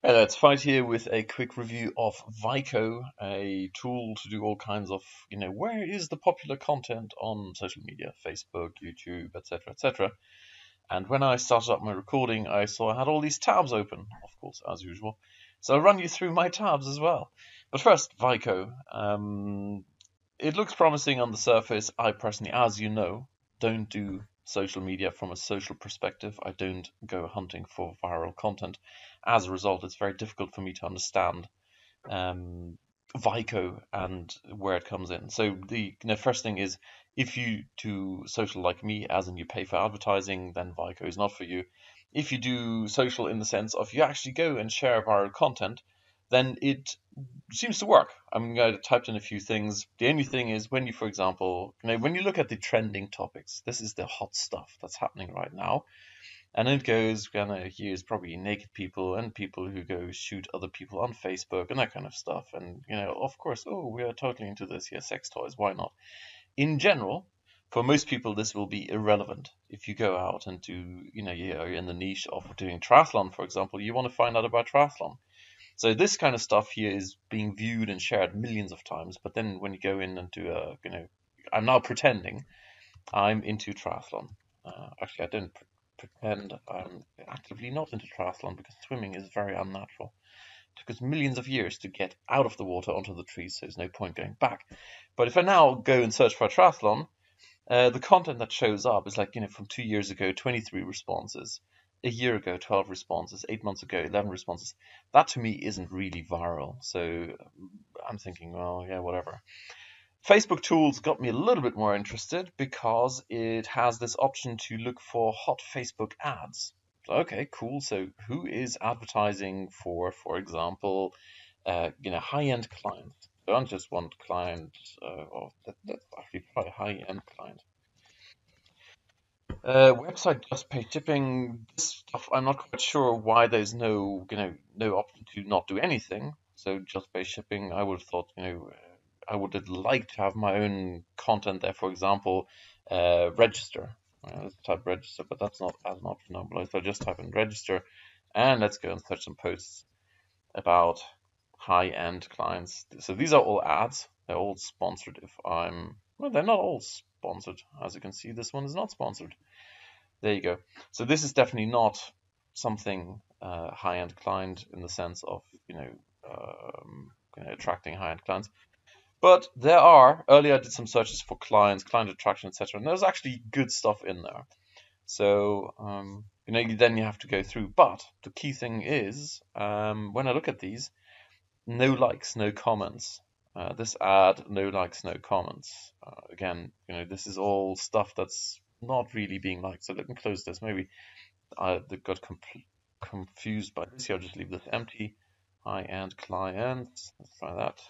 Hello, it's Fight here with a quick review of Vyco, a tool to do all kinds of, where is the popular content on social media, Facebook, YouTube, etc., etc. And when I started up my recording, I saw I had all these tabs open, of course, as usual. So I'll run you through my tabs as well. But first, Vyco. It looks promising on the surface. I personally, as you know, don't do social media from a social perspective. I don't go hunting for viral content. As a result, it's very difficult for me to understand um, Vyco and where it comes in. So the first thing is, if you do social like me, as in you pay for advertising, then Vyco is not for you. If you do social in the sense of you actually go and share viral content, then it seems to work. I typed in a few things. The only thing is when you, for example, when you look at the trending topics, this is the hot stuff that's happening right now. And it goes, here's probably naked people and people who go shoot other people on Facebook and that kind of stuff. And, of course, oh, we are totally into this. Yeah, sex toys, why not? In general, for most people, this will be irrelevant. If you go out and do, you're in the niche of doing triathlon, for example, you want to find out about triathlon. So this kind of stuff here is being viewed and shared millions of times. But then when you go in and do I'm now pretending I'm into triathlon. Actually, I don't pretend I'm actively not into triathlon because swimming is very unnatural. It took us millions of years to get out of the water onto the trees, so there's no point going back. But if I now go and search for a triathlon, the content that shows up is like, from 2 years ago, 23 responses. A year ago, 12 responses. 8 months ago, 11 responses. That to me isn't really viral. So I'm thinking, well, yeah, whatever. Facebook Tools got me a little bit more interested because it has this option to look for hot Facebook ads. Okay, cool. So who is advertising for example, high-end clients? I don't just want client, or let's actually try high-end client. Website just pay shipping. This stuff, I'm not quite sure why there's no option to not do anything. So just pay shipping, I would have thought, I would have liked to have my own content there. For example, register. Let's type register, but that's not as an option now. But so just type in register, and let's go and search some posts about high-end clients. So these are all ads. They're all sponsored. Well, they're not all sponsored. As you can see, this one is not sponsored. There you go. So this is definitely not something high-end client in the sense of attracting high-end clients. But there are, earlier I did some searches for clients, client attraction, etc. And there's actually good stuff in there. So, then you have to go through. But the key thing is, when I look at these, no likes, no comments. This ad, no likes, no comments. Again, this is all stuff that's not really being liked. So let me close this. Maybe I got confused by this. Here, I'll just leave this empty. High-end clients. Let's try that.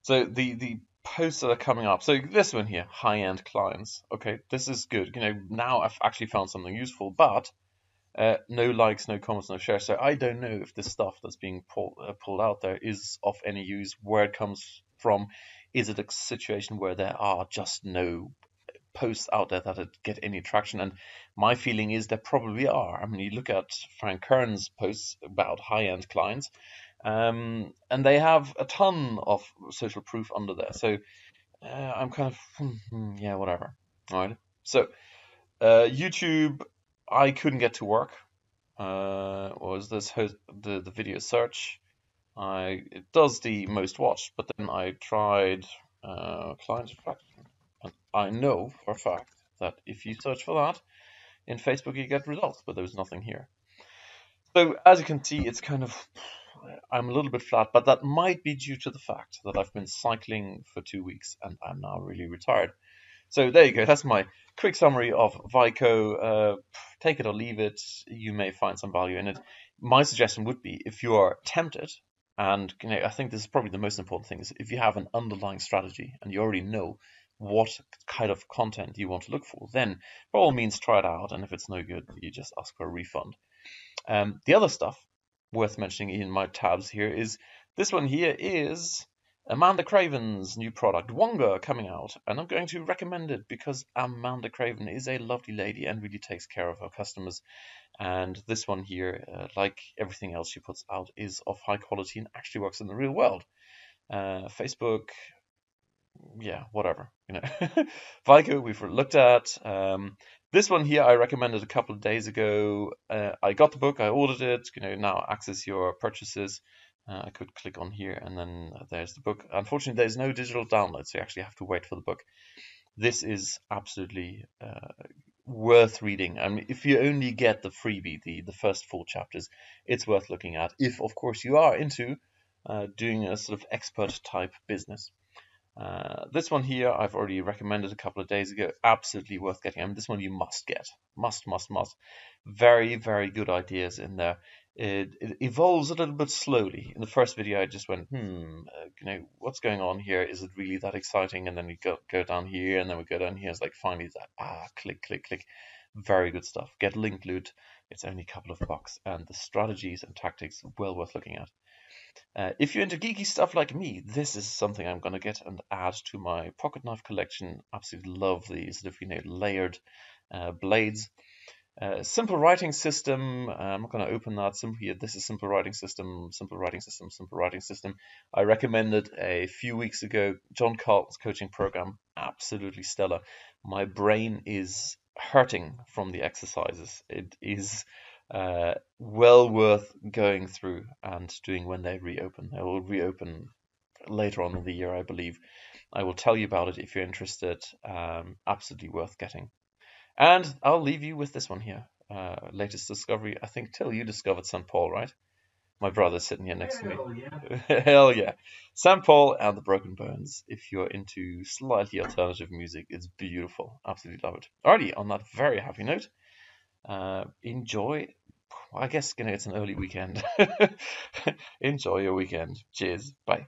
So the posts that are coming up. So this one here, high-end clients. Okay, this is good. Now I've actually found something useful, but no likes, no comments, no shares. So I don't know if the stuff that's being pulled out there is of any use, where it comes from. Is it a situation where there are just no posts out there that get any traction? And my feeling is there probably are. I mean, you look at Frank Kern's posts about high-end clients, and they have a ton of social proof under there. So I'm kind of, yeah, whatever. All right. So YouTube, I couldn't get to work. Was this the video search? It does the most watched, but then I tried client attraction, and I know for a fact that if you search for that in Facebook, you get results, but there's nothing here. So as you can see, it's kind of, I'm a little bit flat, but that might be due to the fact that I've been cycling for 2 weeks and I'm now really retired. So there you go. That's my quick summary of Vyco. Take it or leave it. You may find some value in it. My suggestion would be, if you are tempted, and I think this is probably the most important thing, is if you have an underlying strategy and you already know what kind of content you want to look for, then by all means try it out. And if it's no good, you just ask for a refund. The other stuff worth mentioning in my tabs here is this one here is Amanda Craven's new product, Wonga, coming out, and I'm going to recommend it because Amanda Craven is a lovely lady and really takes care of her customers. And this one here, like everything else she puts out, is of high quality and actually works in the real world. Facebook, yeah, whatever, Vyco we've looked at. This one here I recommended a couple of days ago. I got the book, I ordered it. Now access your purchases. I could click on here and then there's the book. Unfortunately, there's no digital download, so you actually have to wait for the book. This is absolutely worth reading. I mean, if you only get the freebie, the first 4 chapters, it's worth looking at. If, of course, you are into doing a sort of expert type business. This one here I've already recommended a couple of days ago. Absolutely worth getting. I mean, this one you must get. Must. Very, very good ideas in there. It evolves a little bit slowly. In the first video I just went, what's going on here? Is it really that exciting? And then we go down here, and then we go down here. It's like finally that, click. Very good stuff. Get Link Loot. It's only a couple of bucks, and the strategies and tactics well worth looking at. If you're into geeky stuff like me, this is something I'm going to get and add to my pocket knife collection. Absolutely love these sort of, layered blades. Simple writing system. I'm not going to open that. This is simple writing system. I recommended a few weeks ago. John Carlton's coaching program, absolutely stellar. My brain is hurting from the exercises. It is well worth going through and doing when they reopen. They will reopen later on in the year, I believe. I will tell you about it if you're interested. Absolutely worth getting. And I'll leave you with this one here. Latest discovery. I think, Till, you discovered St. Paul, right? My brother's sitting here next to me. Yeah. Hell yeah. St. Paul and the Broken Bones. If you're into slightly alternative music, it's beautiful. Absolutely love it. Alrighty, on that very happy note, enjoy. I guess it's an early weekend. Enjoy your weekend. Cheers. Bye.